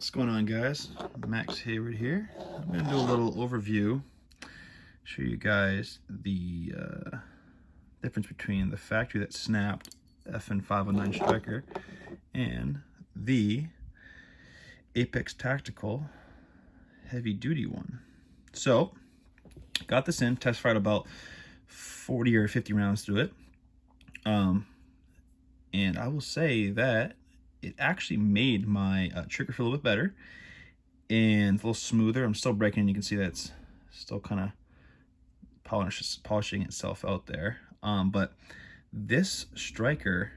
What's going on, guys? Max Hayward here. I'm going to do a little overview, show you guys the difference between the factory that snapped FN 509 Striker and the Apex Tactical heavy duty one. So, got this in, test fired about 40 or 50 rounds through it. And I will say that it actually made my trigger feel a little bit better and a little smoother. I'm still breaking, and you can see that's still kind of polishing itself out there. But this striker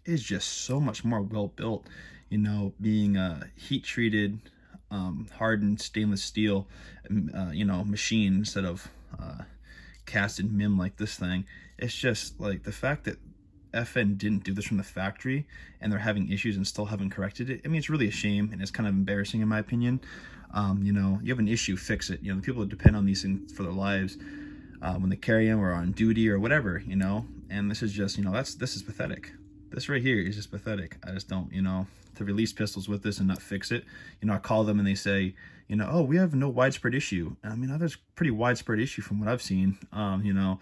is just so much more well built, you know, being heat treated, hardened stainless steel, you know, machine instead of casted MIM like this thing. It's just like the fact that FN didn't do this from the factory and they're having issues and still haven't corrected it. I mean, it's really a shame, and it's kind of embarrassing in my opinion. You know, you have an issue, fix it. You know, the people that depend on these things for their lives when they carry them or on duty or whatever, you know. And this is just, you know, this is pathetic. This right here is just pathetic. I just don't, you know, to release pistols with this and not fix it. You know, I call them and they say, you know, oh, we have no widespread issue. I mean, there's pretty widespread issue from what I've seen. You know,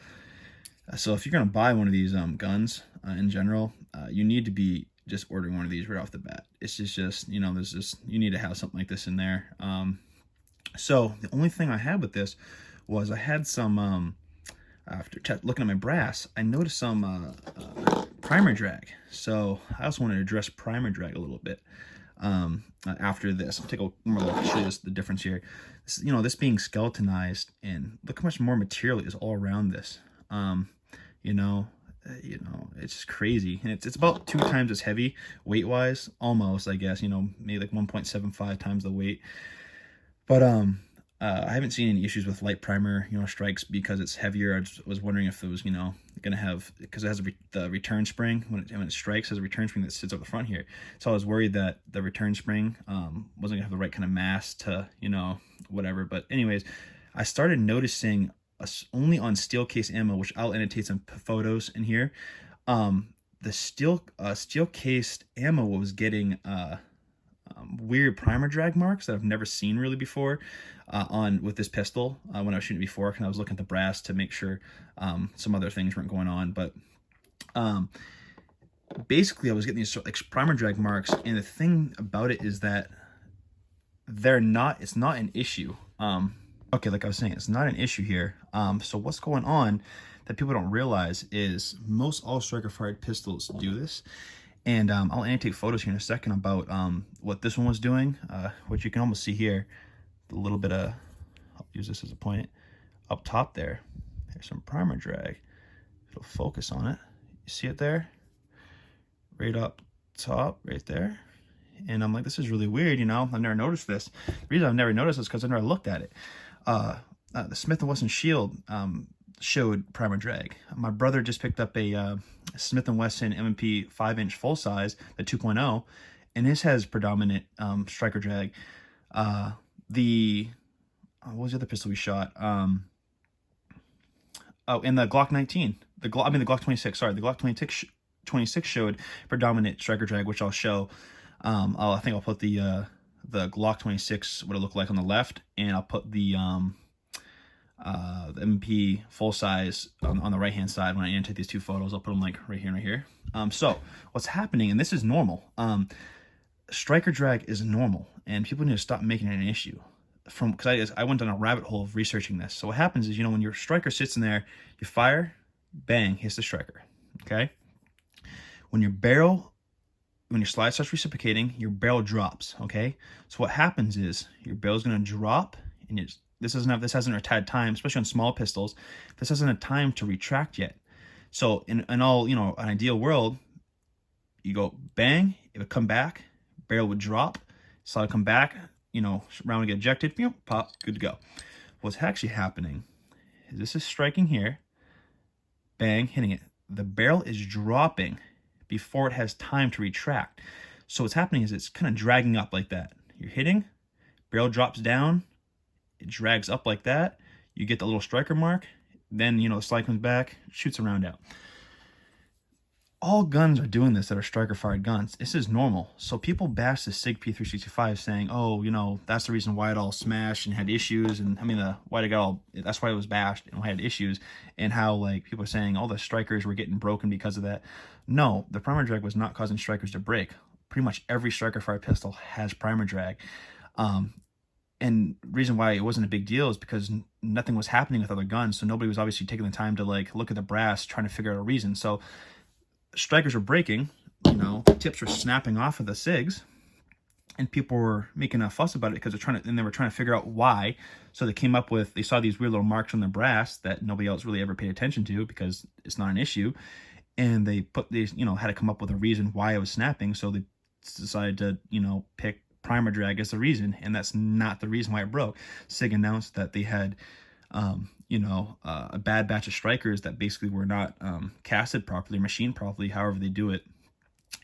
so if you're gonna buy one of these guns in general, you need to be just ordering one of these right off the bat. It's just you know, you need to have something like this in there. So the only thing I had with this was I had some after looking at my brass, I noticed some primer drag. So I also wanted to address primer drag a little bit after this. I'll take a more look, show you the difference here. This, you know, this being skeletonized, and look how much more material is all around this. You know, it's just crazy, and it's about 2 times as heavy weight wise, almost, I guess, you know, maybe like 1.75 times the weight. But I haven't seen any issues with light primer, you know, strikes because it's heavier. I just was wondering if it was, you know, gonna have, because it has the return spring when it strikes, has a return spring that sits up the front here. So I was worried that the return spring wasn't gonna have the right kind of mass to, you know, whatever. But anyways, I started noticing only on steel case ammo, which I'll annotate some photos in here. The steel cased ammo was getting weird primer drag marks that I've never seen really before with this pistol when I was shooting it before, and I was looking at the brass to make sure some other things weren't going on. But basically, I was getting these like primer drag marks, and the thing about it is that it's not an issue. Okay, like I was saying, it's not an issue here. So what's going on that people don't realize is most all striker fired pistols do this. And I'll annotate photos here in a second about what this one was doing, which you can almost see here. A little bit of, I'll use this as a point, up top there. There's some primer drag. It'll focus on it. You see it there? Right up top, right there. And I'm like, this is really weird, you know? I've never noticed this. The reason I've never noticed is because I never looked at it. The Smith & Wesson Shield showed primer drag. My brother just picked up a Smith & Wesson M&P 5-inch full size, the 2.0, and this has predominant striker drag. What was the other pistol we shot? Oh, and the Glock 19. The Glock 26. Sorry, the Glock 26 showed predominant striker drag, which I'll show. I think I'll put the Glock 26, what it looked like on the left, and I'll put the MP full size on the right hand side. When I annotate these 2 photos, I'll put them like right here and right here. So what's happening, and this is normal, striker drag is normal, and people need to stop making it an issue. Because I went down a rabbit hole of researching this. So what happens is, you know, when your striker sits in there, you fire, bang, hits the striker. Okay, when your slide starts reciprocating, your barrel drops. Okay, so what happens is your barrel's going to drop, and this hasn't had time, especially on small pistols. This hasn't had time to retract yet. So in all, you know, an ideal world, you go bang, it would come back, barrel would drop, slide would come back, you know, round would get ejected, pop, good to go. What's actually happening is this is striking here, bang, hitting it. The barrel is dropping before it has time to retract. So what's happening is it's kind of dragging up like that. You're hitting, barrel drops down, it drags up like that, you get the little striker mark, then, you know, the slide comes back, shoots a round out. all guns are doing this that are striker fired guns. This is normal. So people bash the SIG P365 saying, oh, you know, that's the reason why it all smashed and had issues. And I mean, that's why it was bashed and had issues. And how, like, people are saying, all the strikers were getting broken because of that. No, the primer drag was not causing strikers to break. Pretty much every striker fired pistol has primer drag. And reason why it wasn't a big deal is because nothing was happening with other guns. So nobody was obviously taking the time to, like, look at the brass, trying to figure out a reason. So strikers were breaking, you know, tips were snapping off of the SIGs, and people were making a fuss about it because they were trying to figure out why. So they saw these weird little marks on the brass that nobody else really ever paid attention to because it's not an issue, and they had to come up with a reason why it was snapping. So they decided to, you know, pick primer drag as the reason, and that's not the reason why it broke. SIG announced that they had a bad batch of strikers that basically were not casted properly, machined properly, however they do it,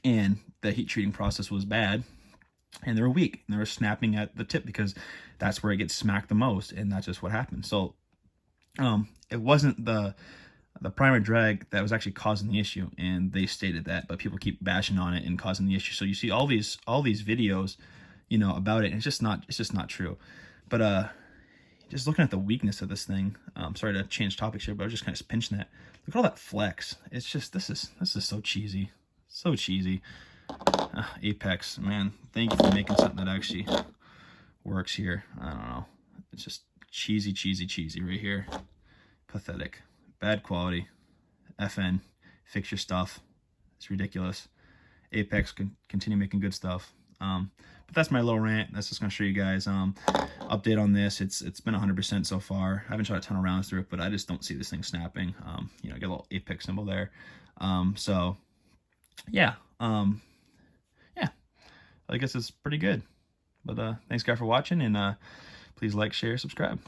and the heat treating process was bad, and they were weak, and they were snapping at the tip because that's where it gets smacked the most, and that's just what happened. So it wasn't the primer drag that was actually causing the issue, and they stated that, but people keep bashing on it and causing the issue. So you see all these videos, you know, about it, and it's just not true. But just looking at the weakness of this thing, sorry to change topics here, but I was just kind of pinching that. Look at all that flex. It's just, this is so cheesy. So cheesy. Apex, man, thank you for making something that actually works here. I don't know. It's just cheesy right here. Pathetic. Bad quality. FN, fix your stuff. It's ridiculous. Apex can continue making good stuff. But that's my little rant. That's just going to show you guys update on this. It's been 100% so far. I haven't shot a ton of rounds through it, but I just don't see this thing snapping. You know, get a little Apex symbol there. So yeah, yeah, I guess it's pretty good. But thanks guys for watching, and please like, share, subscribe.